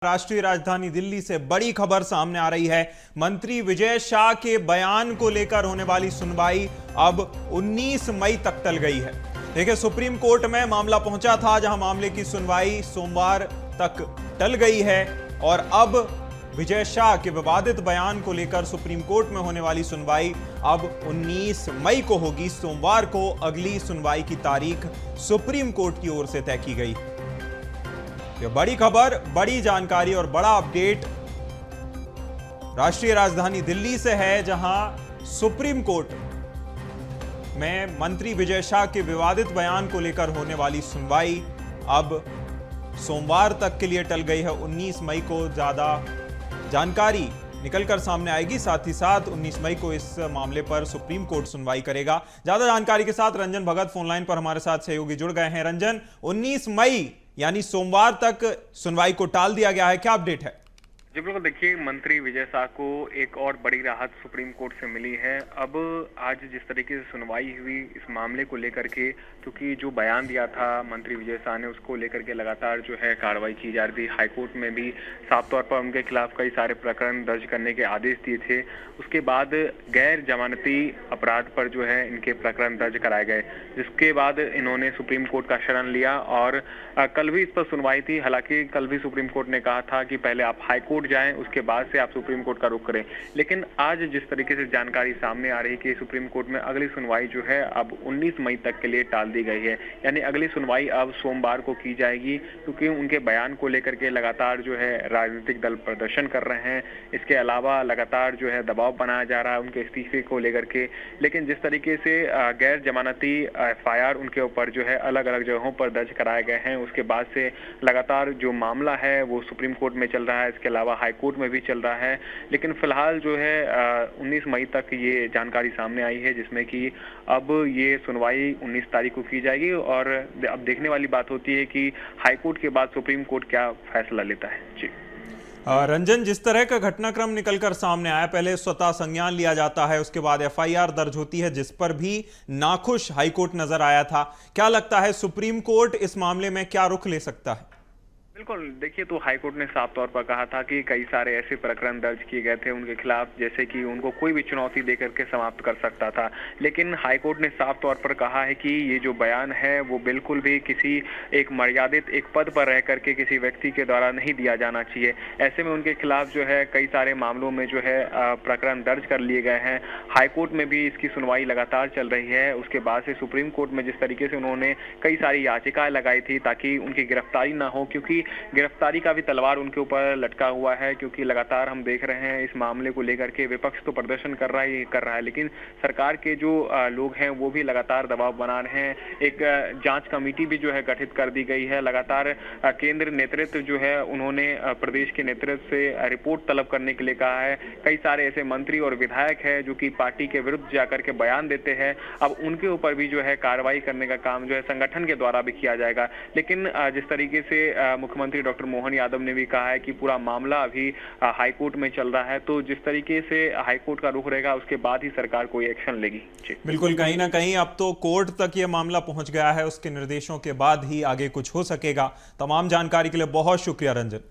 राष्ट्रीय राजधानी दिल्ली से बड़ी खबर सामने आ रही है। मंत्री विजय शाह के बयान को लेकर होने वाली सुनवाई अब 19 मई तक टल गई है। देखिए, सुप्रीम कोर्ट में मामला पहुंचा था, जहां मामले की सुनवाई सोमवार तक टल गई है और अब विजय शाह के विवादित बयान को लेकर सुप्रीम कोर्ट में होने वाली सुनवाई अब 19 मई को होगी। सोमवार को अगली सुनवाई की तारीख सुप्रीम कोर्ट की ओर से तय की गई। ये बड़ी खबर, बड़ी जानकारी और बड़ा अपडेट राष्ट्रीय राजधानी दिल्ली से है, जहां सुप्रीम कोर्ट में मंत्री विजय शाह के विवादित बयान को लेकर होने वाली सुनवाई अब सोमवार तक के लिए टल गई है। 19 मई को ज्यादा जानकारी निकलकर सामने आएगी। साथ ही साथ 19 मई को इस मामले पर सुप्रीम कोर्ट सुनवाई करेगा। ज्यादा जानकारी के साथ रंजन भगत फोनलाइन पर हमारे साथ सहयोगी जुड़ गए हैं। रंजन, 19 मई यानी सोमवार तक सुनवाई को टाल दिया गया है, क्या अपडेट है? जी बिल्कुल, देखिए, मंत्री विजय शाह को एक और बड़ी राहत सुप्रीम कोर्ट से मिली है। अब आज जिस तरीके से सुनवाई हुई इस मामले को लेकर के, क्योंकि जो बयान दिया था मंत्री विजय शाह ने, उसको लेकर के लगातार जो है कार्रवाई की जा रही थी। हाईकोर्ट में भी साफ तौर पर उनके खिलाफ कई सारे प्रकरण दर्ज करने के आदेश दिए थे। उसके बाद गैर जमानती अपराध पर जो है इनके प्रकरण दर्ज कराए गए, जिसके बाद इन्होंने सुप्रीम कोर्ट का शरण लिया और कल भी इस पर सुनवाई थी। हालांकि कल भी सुप्रीम कोर्ट ने कहा था कि पहले आप हाईकोर्ट जाएं, उसके बाद से आप सुप्रीम कोर्ट का रुख करें। लेकिन आज जिस तरीके से जानकारी सामने आ रही है कि सुप्रीम कोर्ट में अगली सुनवाई जो है अब 19 मई तक के लिए टाल दी गई है, यानी अगली सुनवाई अब सोमवार को की जाएगी, क्योंकि उनके बयान को लेकर के लगातार जो है राजनीतिक दल प्रदर्शन कर रहे हैं। इसके अलावा लगातार जो है दबाव बनाया जा रहा है उनके इस्तीफे को लेकर के। लेकिन जिस तरीके से गैर जमानती FIR उनके ऊपर जो है अलग अलग जगहों पर दर्ज कराए गए हैं, उसके बाद से लगातार जो मामला है वो सुप्रीम कोर्ट में चल रहा है, इसके अलावा हाई कोर्ट में भी चल रहा है। लेकिन फिलहाल जो है 19 मई तक ये जानकारी सामने आई है, जिसमें कि अब ये सुनवाई 19 तारीख को की जाएगी और अब देखने वाली बात होती है कि हाई कोर्ट के बाद सुप्रीम कोर्ट क्या फैसला लेता है। जी रंजन, जिस तरह का घटनाक्रम निकलकर सामने आया, पहले स्वतः संज्ञान लिया जाता है, उसके बाद FIR दर्ज होती है, जिस पर भी नाखुश हाईकोर्ट नजर आया था। क्या लगता है सुप्रीम कोर्ट इस मामले में क्या रुख ले सकता है? बिल्कुल, देखिए, तो हाईकोर्ट ने साफ तौर पर कहा था कि कई सारे ऐसे प्रकरण दर्ज किए गए थे उनके खिलाफ, जैसे कि उनको कोई भी चुनौती देकर के समाप्त कर सकता था। लेकिन हाईकोर्ट ने साफ तौर पर कहा है कि ये जो बयान है वो बिल्कुल भी किसी एक मर्यादित एक पद पर रह करके किसी व्यक्ति के द्वारा नहीं दिया जाना चाहिए। ऐसे में उनके खिलाफ जो है कई सारे मामलों में जो है प्रकरण दर्ज कर लिए गए हैं। हाईकोर्ट में भी इसकी सुनवाई लगातार चल रही है। उसके बाद से सुप्रीम कोर्ट में जिस तरीके से उन्होंने कई सारी याचिकाएं लगाई थी ताकि उनकी गिरफ्तारी ना हो, क्योंकि गिरफ्तारी का भी तलवार उनके ऊपर लटका हुआ है, क्योंकि लगातार हम देख रहे हैं इस मामले को लेकर के विपक्ष तो प्रदर्शन कर रहा है, लेकिन सरकार के जो लोग हैं वो भी लगातार दबाव बना रहे हैं। एक जांच कमेटी भी जो है गठित कर दी गई है। लगातार केंद्र नेतृत्व जो है उन्होंने प्रदेश के नेतृत्व से रिपोर्ट तलब करने के लिए कहा है। कई सारे ऐसे मंत्री और विधायक हैं जो कि पार्टी के विरुद्ध जाकर के बयान देते हैं, अब उनके ऊपर भी जो है कार्रवाई करने का काम जो है संगठन के द्वारा भी किया जाएगा। लेकिन जिस तरीके से मुख्यमंत्री डॉक्टर मोहन यादव ने भी कहा है कि पूरा मामला अभी हाईकोर्ट में चल रहा है, तो जिस तरीके से हाईकोर्ट का रुख रहेगा उसके बाद ही सरकार कोई एक्शन लेगी। बिल्कुल, कहीं ना कहीं अब तो कोर्ट तक ये मामला पहुंच गया है, उसके निर्देशों के बाद ही आगे कुछ हो सकेगा। तमाम जानकारी के लिए बहुत शुक्रिया रंजन।